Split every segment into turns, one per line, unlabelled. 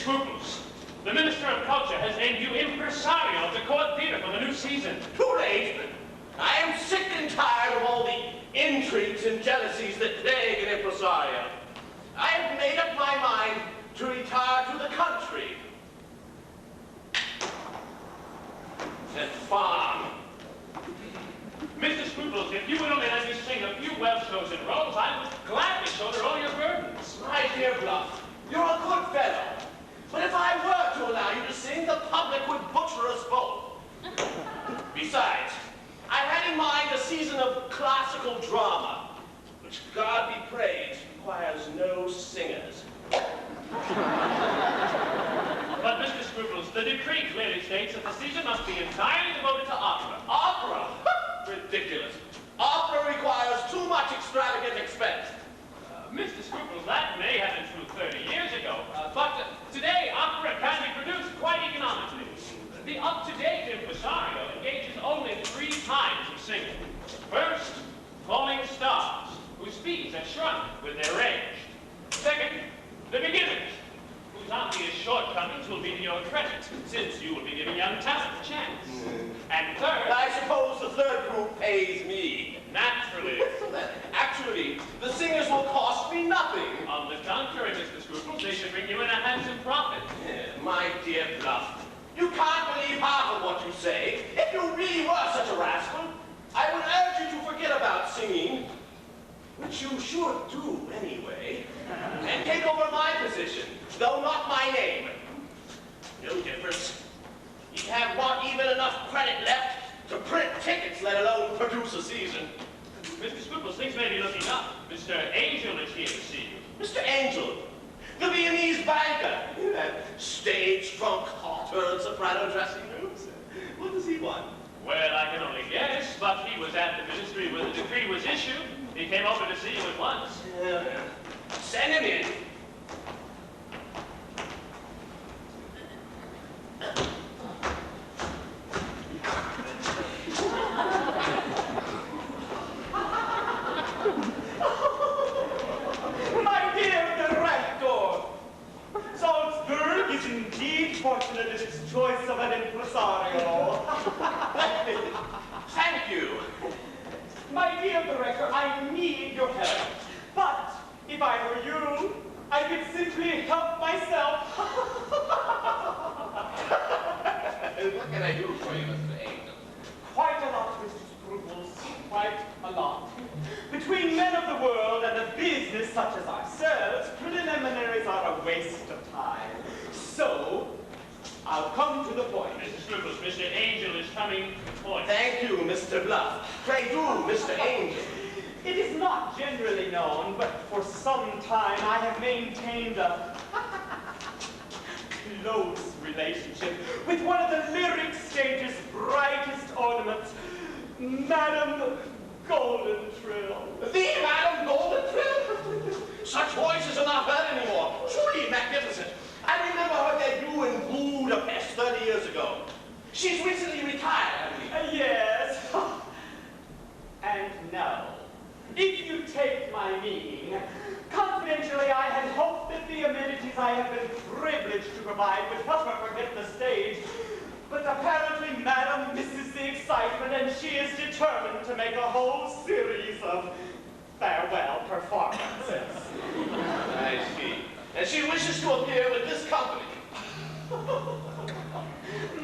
Scruples. The Minister of Culture has named you Impresario of the Court Theater for the new season.
Too late. I am sick and tired of all the intrigues and jealousies that plague an impresario. I have made up my mind to retire to the country and farm.
Mr. Scruples, if you would only let me sing a few well-chosen roles, I would gladly shoulder all your burdens.
My dear Bluff, you're a good fellow. But if I were to allow you to sing, the public would butcher us both. Besides, I had in mind a season of classical drama, which, God be praised, requires no singers.
But, Mr. Scruples, the decree clearly states that the season must be entirely devoted to opera.
Opera? Ridiculous. Opera requires too much extravagant expense.
Mr. Scruples, that may have been true 30 years ago, but today opera can be produced quite economically. The up-to-date impresario engages only 3 kinds of singing. First, falling stars, whose speeds are shrunk with their age. Second, the beginners, whose obvious shortcomings will be to your credit, since you will be giving young talent a chance. And third...
I suppose the third group pays me.
Naturally.
Actually, the singers will cost me nothing.
On the contrary, Mr. Scruples, they should bring you in a handsome profit.
My dear Bluff, you can't believe half of what you say. If you really were such a rascal, I would urge you to forget about singing, which you should do anyway, and take over my position, though not my name. No difference. You have not even enough credit left to print tickets, let alone produce a season.
Mr. Scruples, things may be looking up. Mr. Angel is here to see you.
Mr. Angel, the Viennese banker, that stage-drunk author in soprano dressing rooms. What does he want?
Well, I can only guess, but he was at the ministry when the decree was issued. He came over to see you at once.
Send him in.
Fortunate in its choice of an impresario.
Thank you.
My dear director, I need your help. But if I were you, I could simply help myself.
What can I do for you, Mr. Angel?
Quite a lot, Mr. Scruples. Quite a lot. Between men of the world and a business such as ourselves, preliminaries are a waste of time. So, I'll come to the point.
Mr. Scruples, Mr. Angel is coming to the point.
Thank you, Mr. Bluff. Pray do, Mr. Angel.
It is not generally known, but for some time I have maintained a close relationship with one of the lyric stage's brightest ornaments, Madame Goldentrill.
The Madame Goldentrill? Such voices are not heard anymore. Truly magnificent. I remember her debut in Budapest 30 years ago. She's recently retired, I believe.
Yes. And no. If you take my meaning, confidentially I had hoped that the amenities I have been privileged to provide would help her forget the stage. But apparently Madame misses the excitement and she is determined to make a whole series of farewell performances.
I see. And she wishes to appear with this company.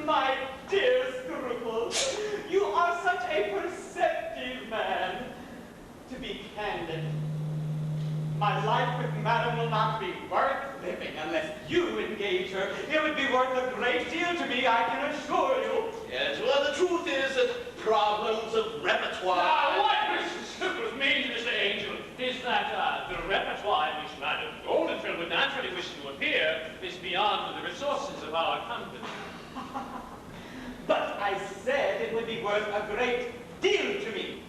My dear Scruples, you are such a perceptive man. To be candid, my life with Madame will not be worth living unless you engage her. It would be worth a great deal to me, I can assure you.
Yes, well, the truth is that problems of repertoire...
Now, what Mr. Scruples means, Mr. Angel, is that the repertoire in which Madame Goldentrill would naturally wish to appear is beyond the resources of our company.
But I said it would be worth a great deal to me.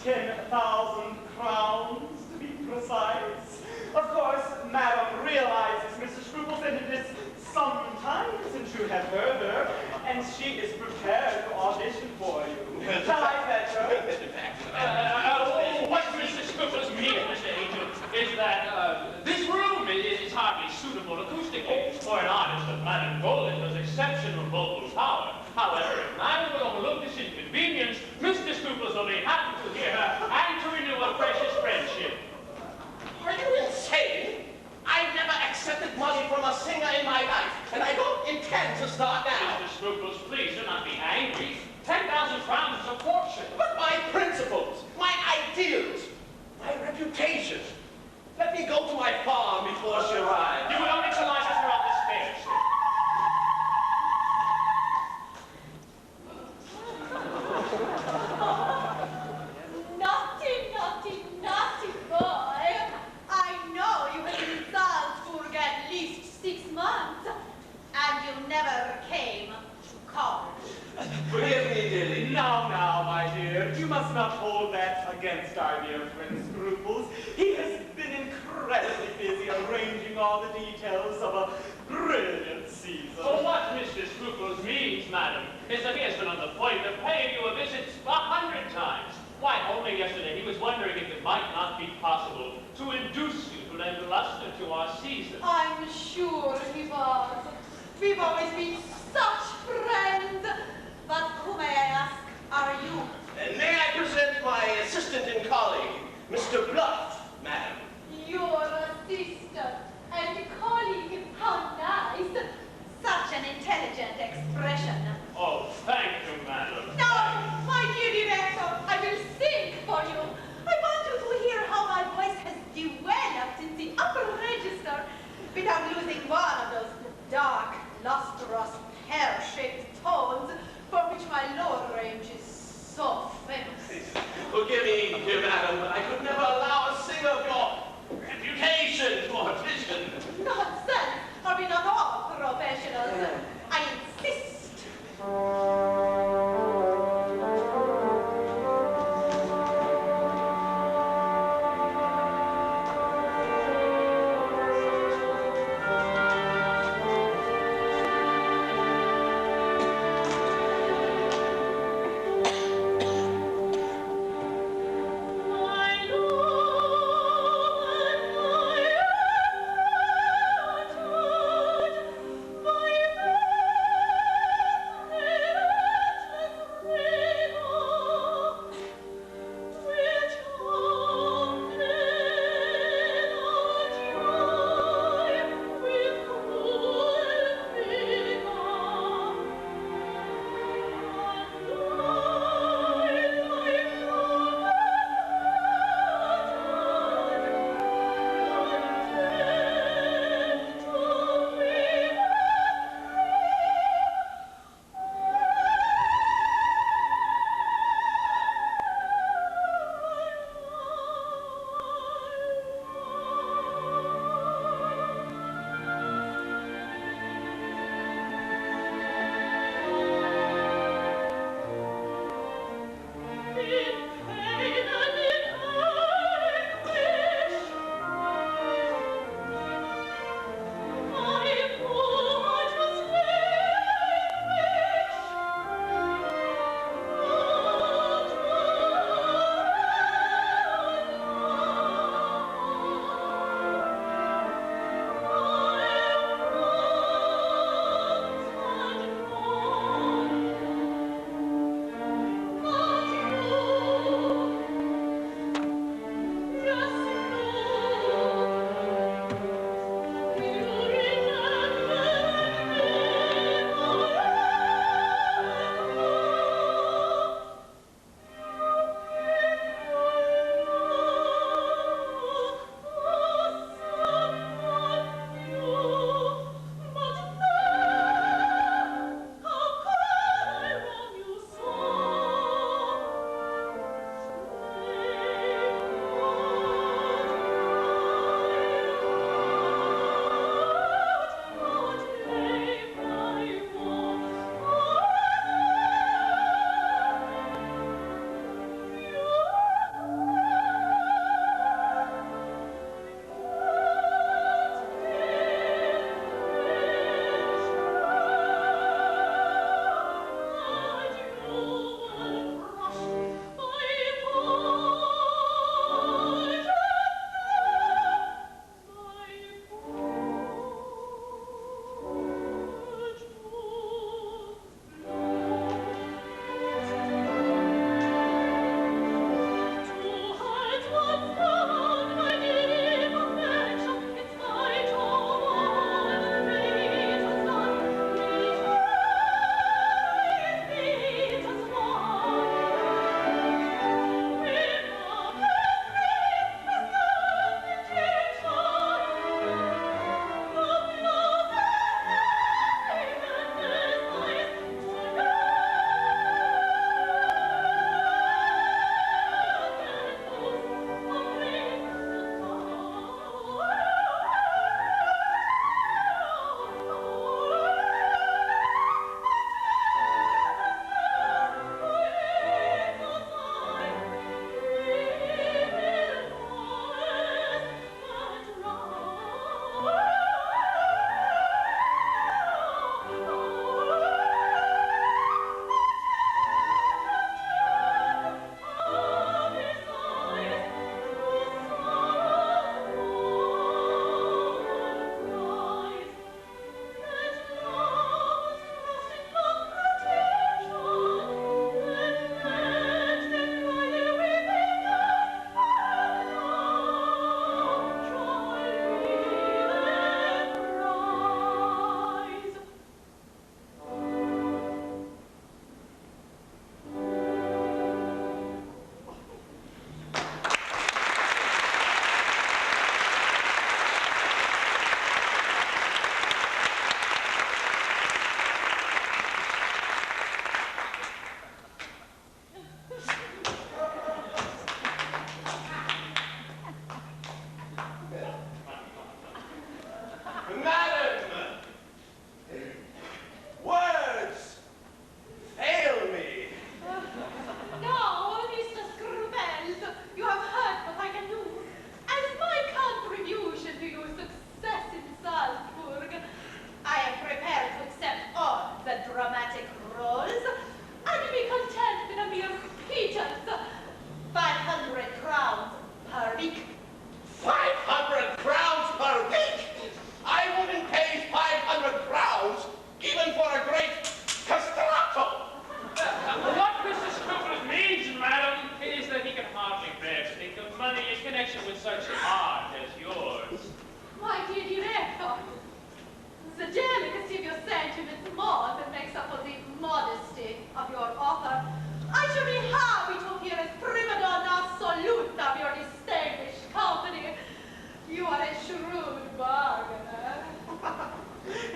10,000 crowns, to be precise. Of course, Madame realizes, Mr. Scruples, that it is some time since you have heard her, and she is prepared to audition for you. Shall I fetch her?
What Mr. Scruples means, Mr. Angel, is that this room is hardly suitable acoustically for an artist of Madame Goldentrill's exceptional vocal power. However, if Madame will overlook this inconvenience, Mr. Scruples will be happy to hear her and to renew a precious friendship.
Are you insane? I've never money from a singer in my life, and I don't intend to start now.
Mr. Scruples, please do not be angry. 10,000 crowns is a fortune.
But my principles, my ideals, my reputation. Let me go to my farm before she arrives.
You would only collide with her on the stairs.
Naughty, naughty, naughty boy. I know you have been in Salzburg at least 6 months, and you never came to college.
Forgive me, dearly.
Now, my dear, you must not hold that against our dear friend Scruples. He has been incredibly busy arranging all the details of a brilliant season.
So what Mr. Scruples means, madam, is that he has been on the point of paying you a visit 100 times. Why, only yesterday he was wondering if it might not be possible to induce you to lend luster to our season.
I'm sure he was. We've always been such friends. But who, may I ask, are you?
And may I present my assistant and colleague, Mr. Bluff, madam.
Your assistant and colleague. How nice. Such an intelligent expression.
Oh, thank you, madam.
No, my dear director, I will sing for you. I want you to hear how my voice has developed in the upper register without losing one of those dark, lustrous, pear-shaped tones for which my lower range is so famous.
Forgive me, dear madam, but I could never allow a singer of your reputation to audition.
Nonsense! Are we not all professionals? I insist.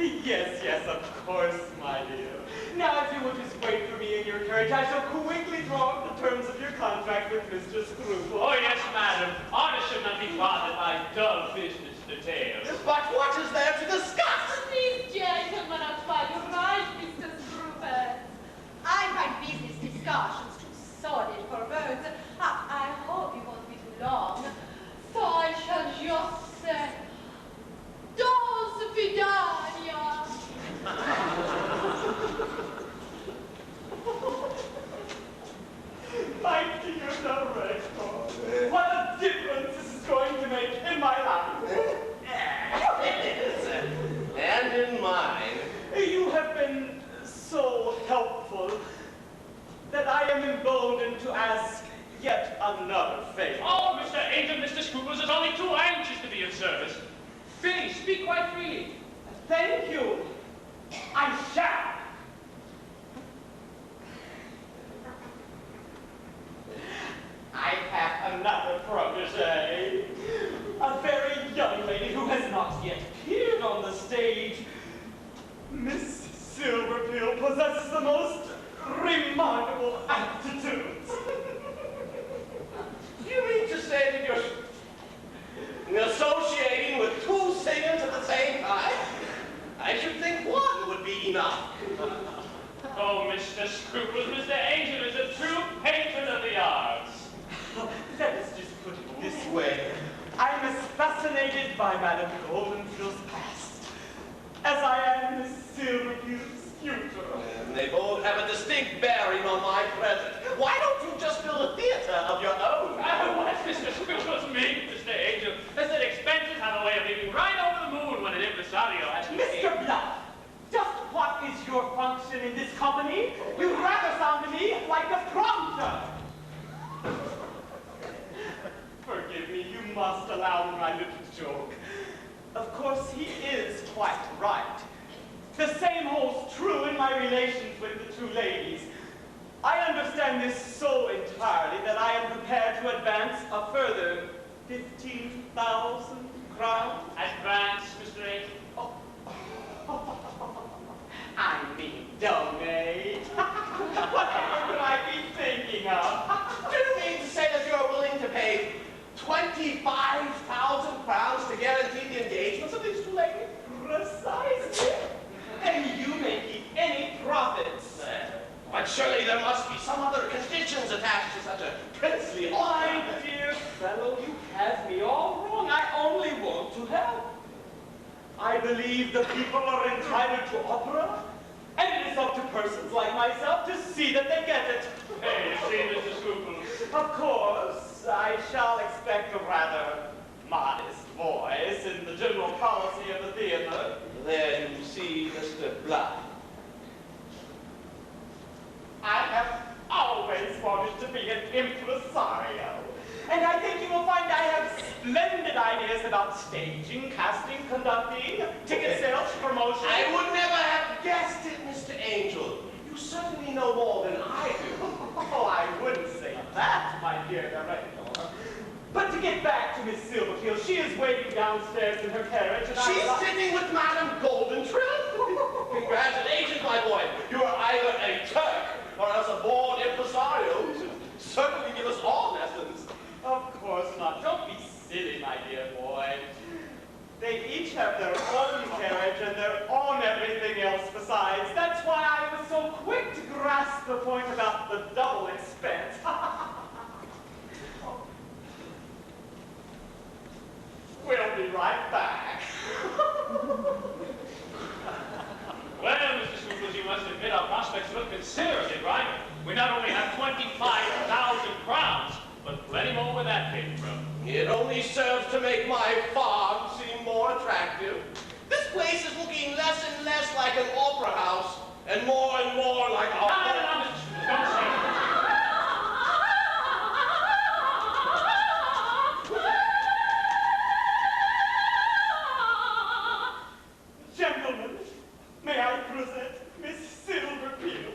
Yes, yes, of course, my dear. Now, if you will just wait for me in your carriage, I shall quickly draw up the terms of your contract with Mr. Scruples.
Oh, yes, madam. Artists should not be bothered by dull business details.
But what is there to discuss?
These gentlemen are quite right, Mr. Scruples. I find business discussions too sordid for words. I hope you won't be too long. So I shall just say, Dos Vidania.
My dear director, what a difference this is going to make in my life.
Yes, and in mine.
You have been so helpful that I am emboldened to ask yet another favor.
Oh, Mr. Angel, Mr. Scruples is only too anxious to be of service. Please, speak quite freely.
Thank you. I shall. I have another protege, a very young lady who has not yet appeared on the stage. Miss Silverpeal possesses the most remarkable aptitudes.
Do you mean to say that you're associating with two singers at the same time? I should think one would be enough.
Oh, Mr. Scruples, Mr. Angel is a true patron of the arts.
Let us just put it this way. I am as fascinated by Madame Goldentrill's past as I am Miss Silverpeal's future.
And they both have a distinct bearing on my present. Why don't you just build a theater of your own?
What's Mr. Scruples mean, Mr. Angel? Is that expenses have a way of leaving right over the moon when an impresario has to pay.
Mr. Bluff, just what is your function in this company? You rather sound to me like a prompter. Forgive me, you must allow me my little joke. Of course, he is quite right. The same holds true in my relations with the two ladies. I understand this so entirely that I am prepared to advance a further 15,000 crowns.
Advance, Mr. Angel.
Oh. I mean, donate. Whatever could I be thinking of?
Do you mean to say that you're willing to pay 25,000 crowns to guarantee the engagements of these two ladies?
Precisely. And you may keep any profits.
But surely there must be some other conditions attached to such a princely offer.
My dear fellow, you have me all wrong. I only want to help. I believe the people are entitled to opera, and it is up to persons like myself to see that they get it.
Hey, you see, Mr. Scruples.
Of course, I shall expect a rather modest voice in the general policy of the theater.
There you see Mr. Bluff.
I have always wanted to be an impresario. And I think you will find I have splendid ideas about staging, casting, conducting, ticket sales, promotion.
I would never have guessed it, Mr. Angel. You certainly know more than I do.
Oh, I wouldn't say that, my dear director. But to get back to Miss Silverpeal, she is waiting downstairs in her carriage, and
She's sitting with Madame Goldentrill? Congratulations, my boy. You are either a Turk or else a born impresario. You should certainly give us all lessons.
Of course not. Don't be silly, my dear boy. They each have their own carriage and their own everything else besides. That's why I was so quick to grasp the point about the double expense. We'll be right back.
Well, Mr. Scruples, you must admit our prospects look considerably brighter. We not only have 25,000 crowns, but plenty more where that came from.
It only serves to make my farm seem more attractive. This place is looking less and less like an opera house, and more like a...
No, Mr. Scruples, don't say that.
Gentlemen, may I present Miss Silverpeal?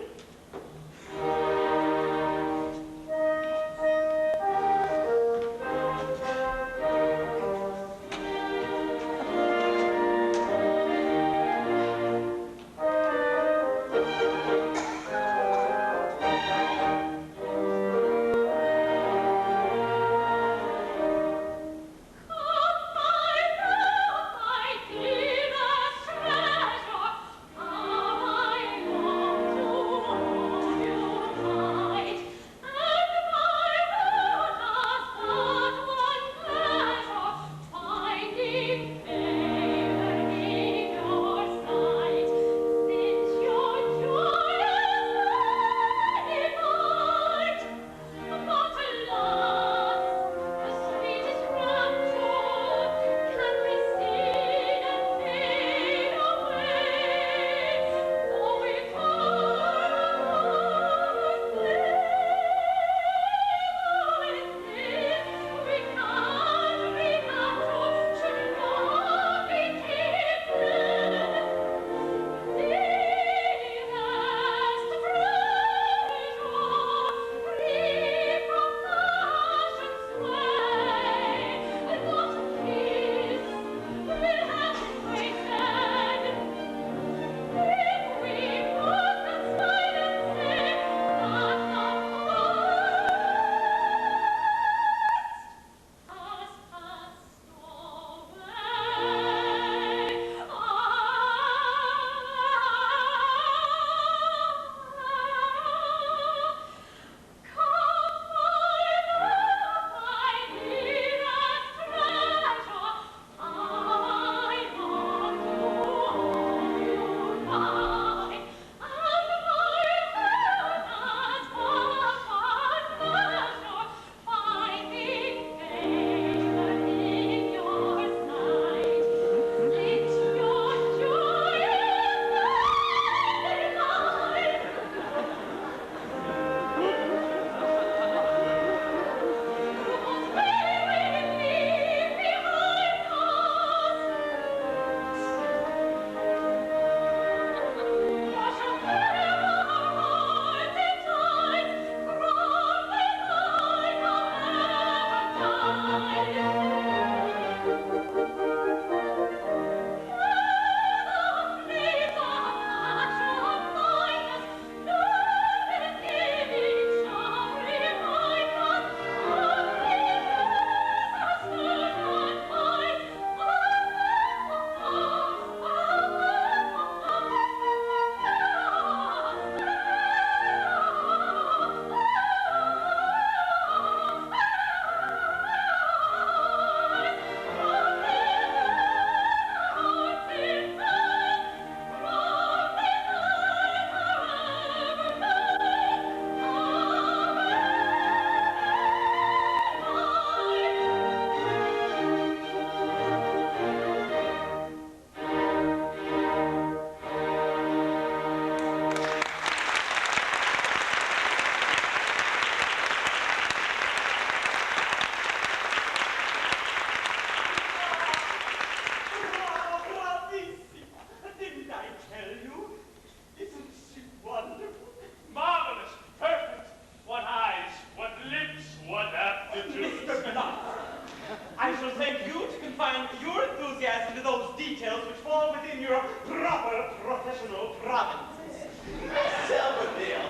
your proper professional provinces.
Miss Silverpeal,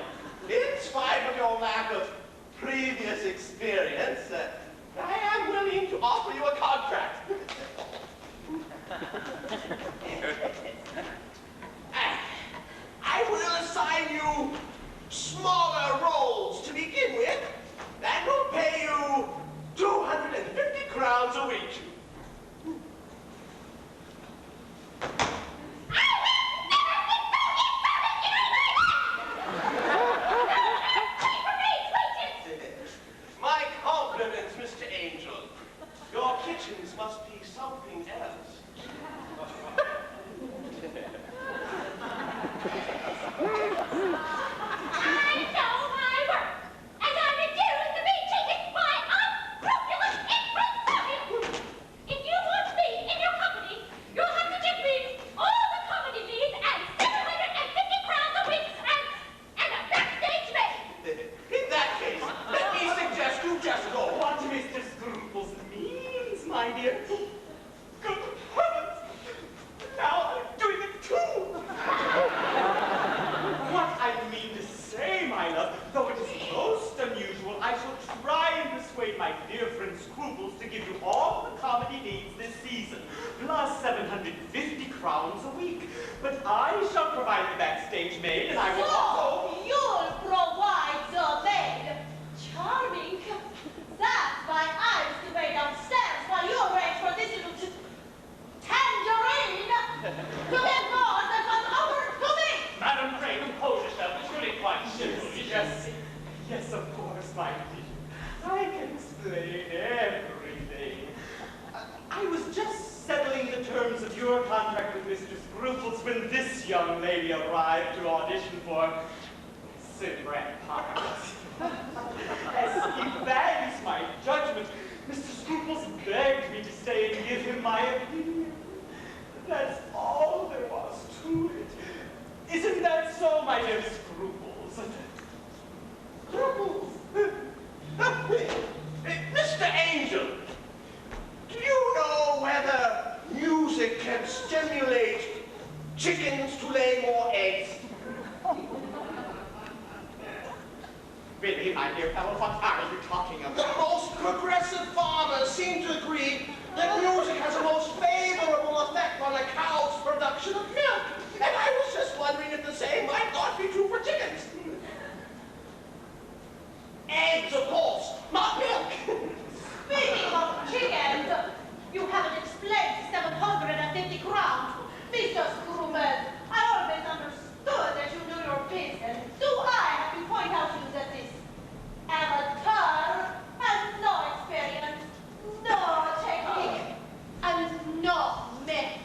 in spite of your lack of previous experience, I am willing to offer you a contract. I will assign you smaller roles to begin with. That will pay you 250 crowns a week. My compliments, Mr. Angel. Your kitchens must be something else.
I know my work, and I refuse to be cheated by unscrupulous impresario. If you want me in your company, you'll have to give me all the comedy leads and 750 crowns a week and a backstage maid.
In that case, let me suggest you just go.
What Mr. Scruples means, my dear. Good heavens! Now I'm doing it too! What I mean to say, my love, though it is most unusual, I shall try and persuade my dear friend Scruples to give you all the comedy needs this season, plus 750 crowns a week. But I shall provide the backstage maid, and I will also...
So you'll provide the maid. Charming. That's why I was to wait downstairs while you arrange for this little tangerine to get more than 1 hour to me.
Madam, pray compose yourself. It's really quite simple.
Yes, of course, my dear. I can explain everything. I was just settling the terms of your contract with Mr. Scruples when this young lady arrived to audition for Silberklang. As he values my judgment, Mr. Scruples begged me to stay and give him my opinion. That's all there was to it. Isn't that so, my dear Scruples?
Scruples? Mr. Angel, do you know whether music can stimulate chickens to lay more eggs?
Really, my dear fellow, what are you talking
The
about?
most progressive farmers seem to agree that music has a most favorable effect on a cow's production of milk. And I was just wondering if the same might not be true for chickens. Eggs, of course, not milk.
Speaking of chickens, you haven't explained 750 crowns. Mr. Scruples, I always understood that you knew your business. Do I have to point out to you that this amateur has no experience, no technique, and no method?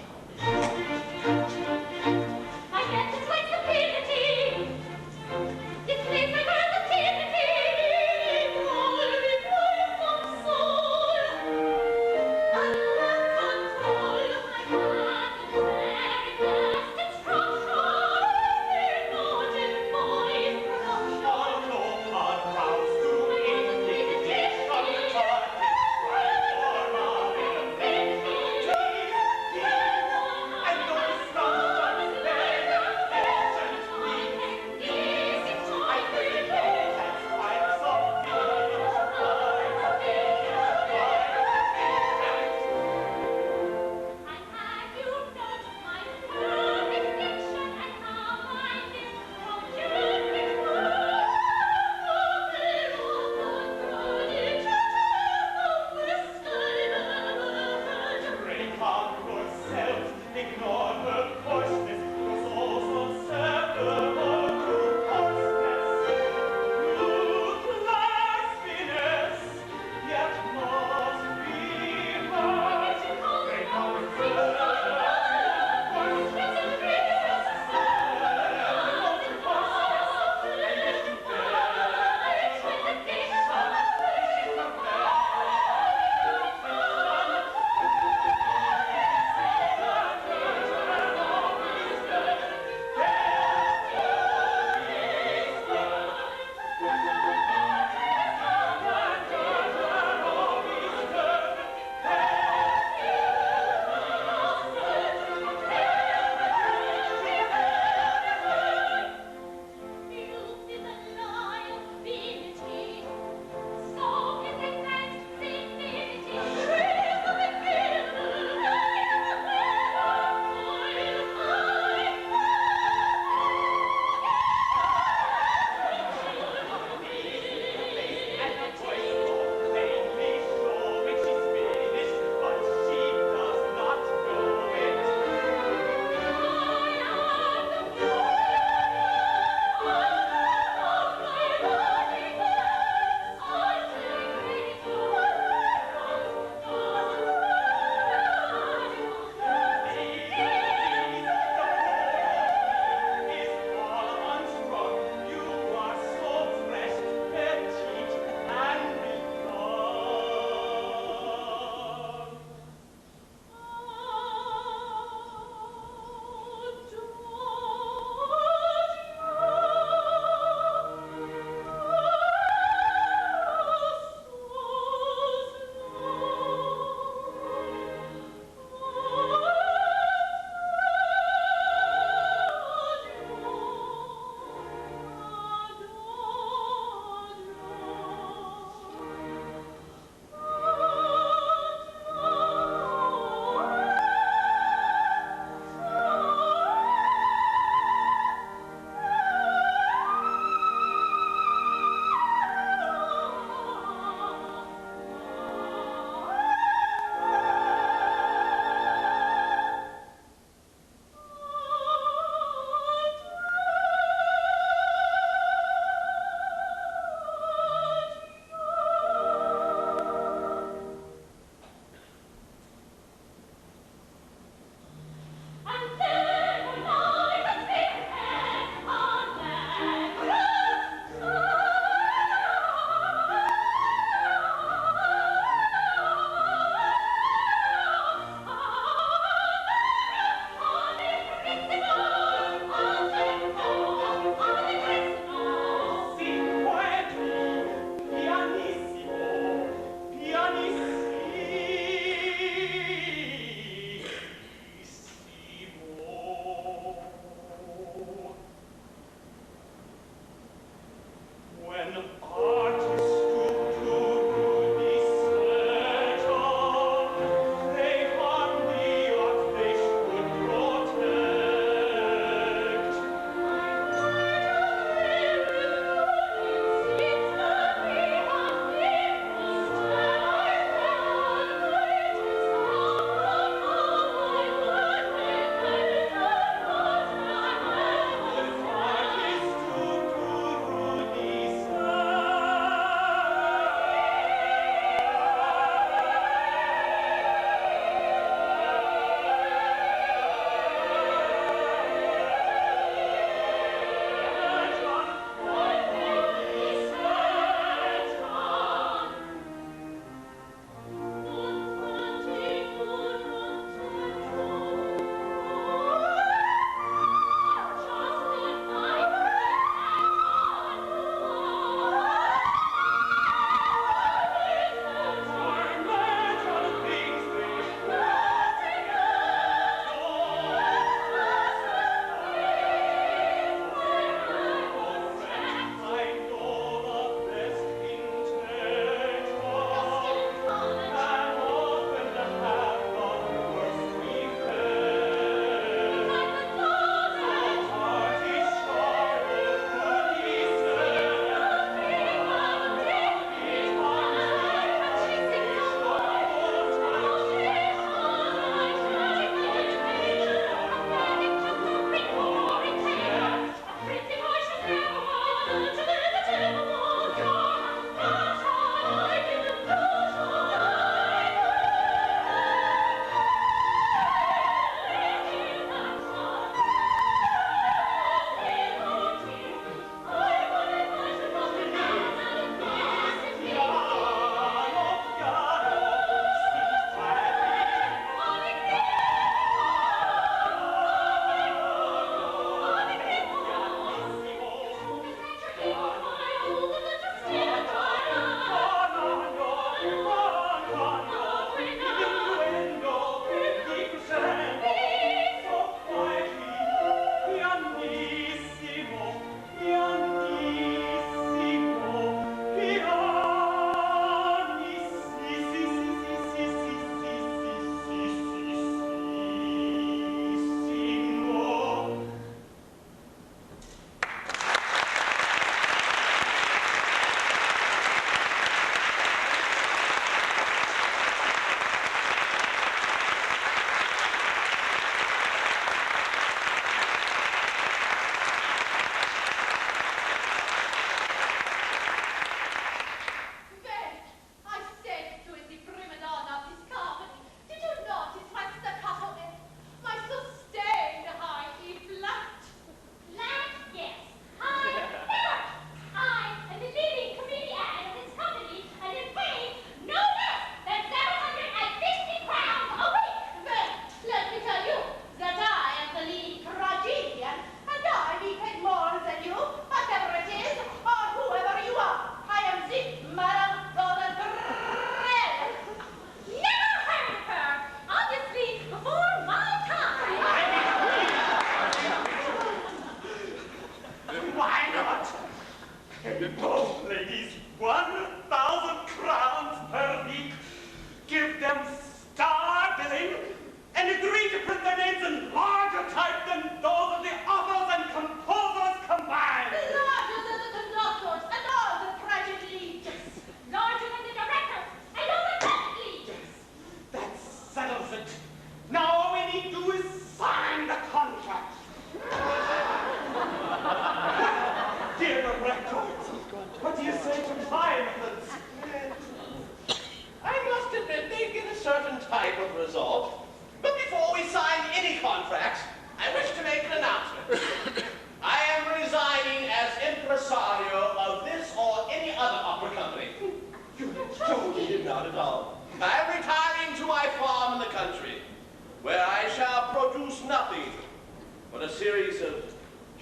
series of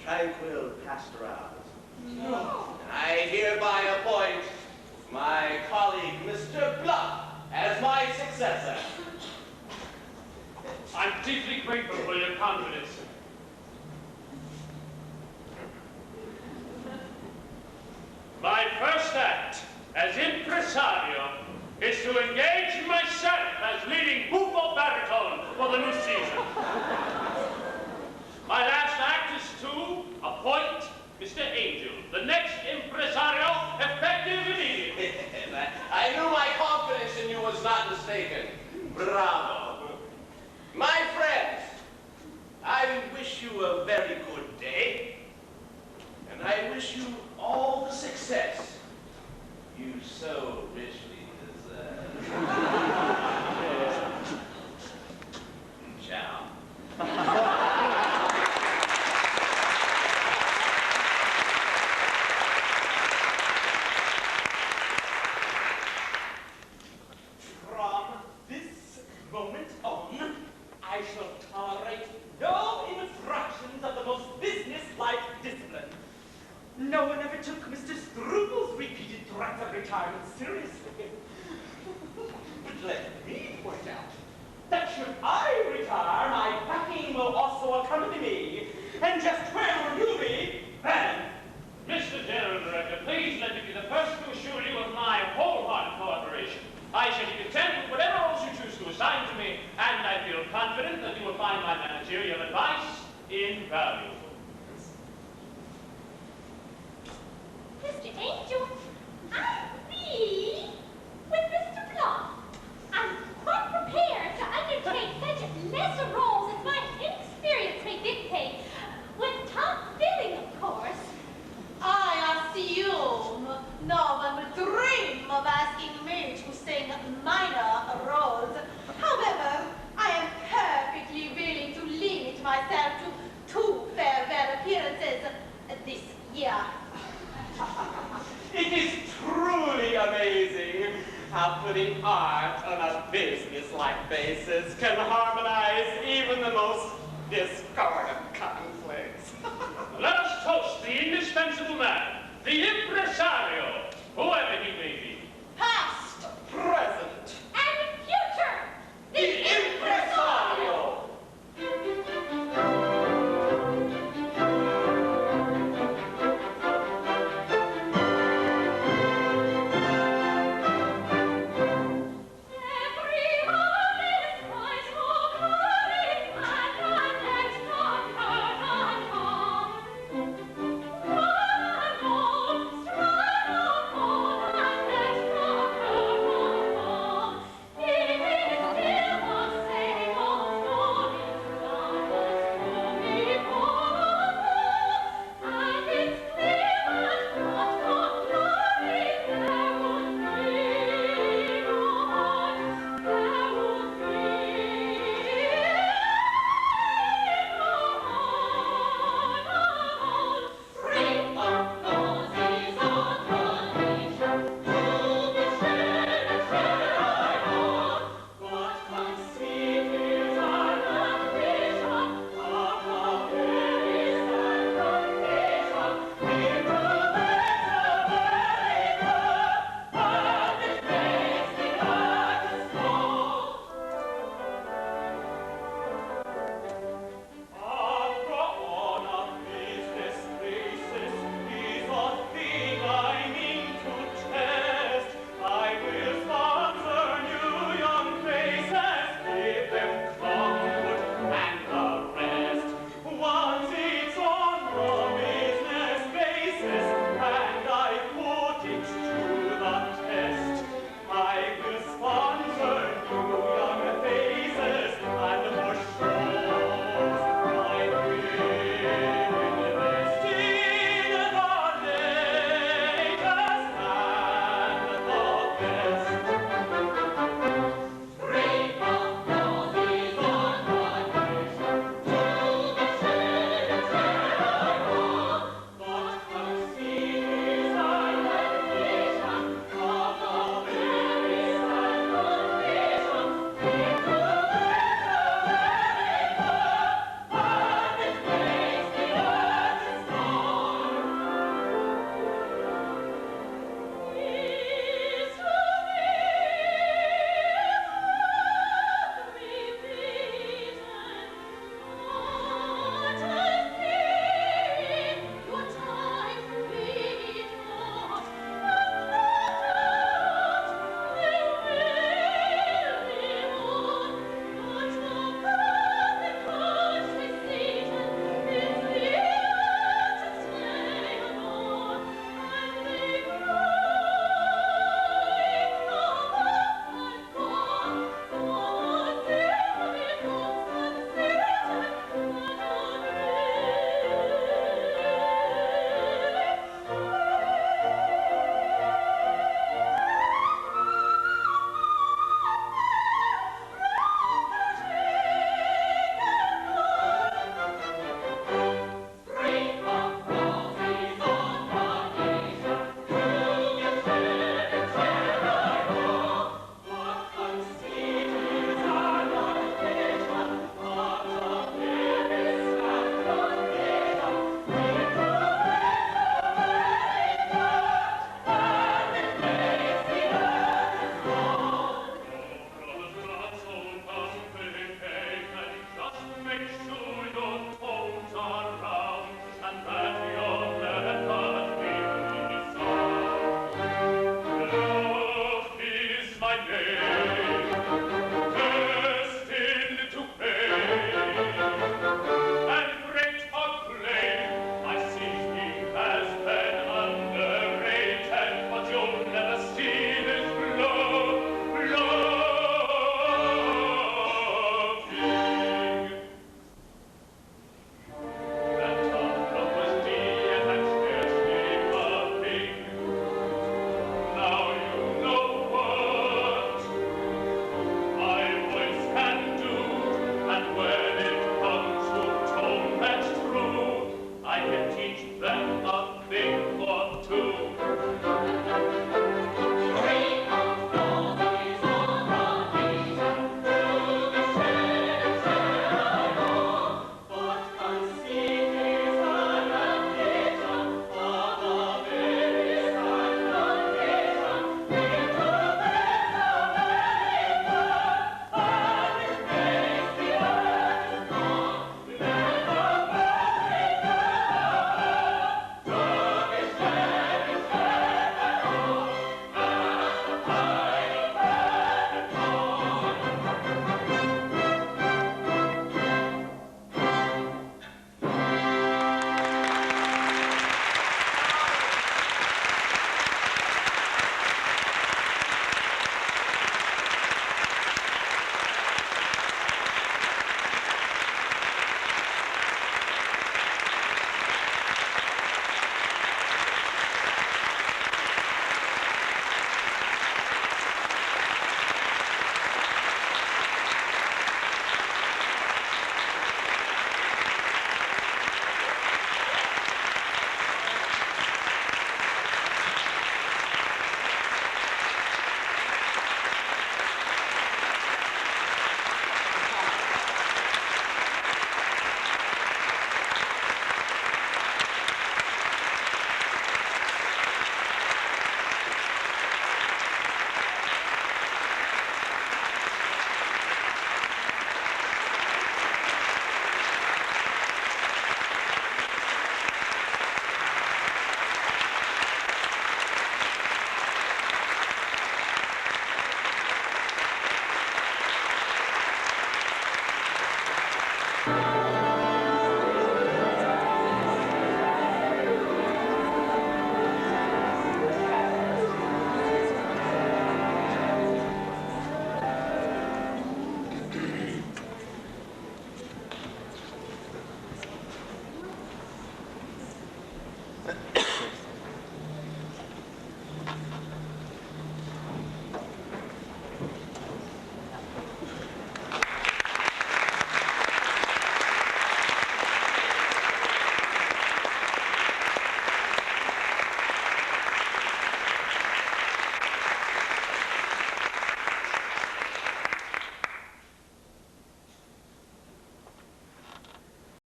tranquil pastorals.
No.
I hereby appoint my colleague, Mr. Bluff, as my successor.
I'm deeply grateful for your confidence. My first act as impresario is to engage myself as leading buffo baritone for the new season. My last act is to appoint Mr. Angel, the next impresario, effective immediately.
I knew my confidence in you was not mistaken. Bravo. My friends, I wish you a very good day, and I wish you all the success you so richly deserve. Ciao.
From this moment on, I shall tolerate no infractions of the most business-like discipline. No one ever took Mr. Scruples' repeated threats of retirement seriously. But let me point out that should I retire, my backing will also accompany me. And just where will you be then?
Mr. General Director, please let me be the first to assure you of my wholehearted cooperation. I shall be content with whatever roles you choose to assign to me, and I feel confident that you will find my managerial advice invaluable.
Mr. Angel, I agree with Mr. Bluff. I'm quite prepared to undertake such lesser roles as my inexperience may dictate, with top billing, of course.
I assume no one would dream of asking me to sing minor roles. However, I am perfectly willing to limit myself to 2 farewell appearances this year.
It is truly amazing how putting art on a business-like basis can harmonize even the most discordant conflicts.
Let us toast the indispensable man, the impresario, whoever he may be.
Past!
Present.
And future,
The Impresario!
Everyone is twice more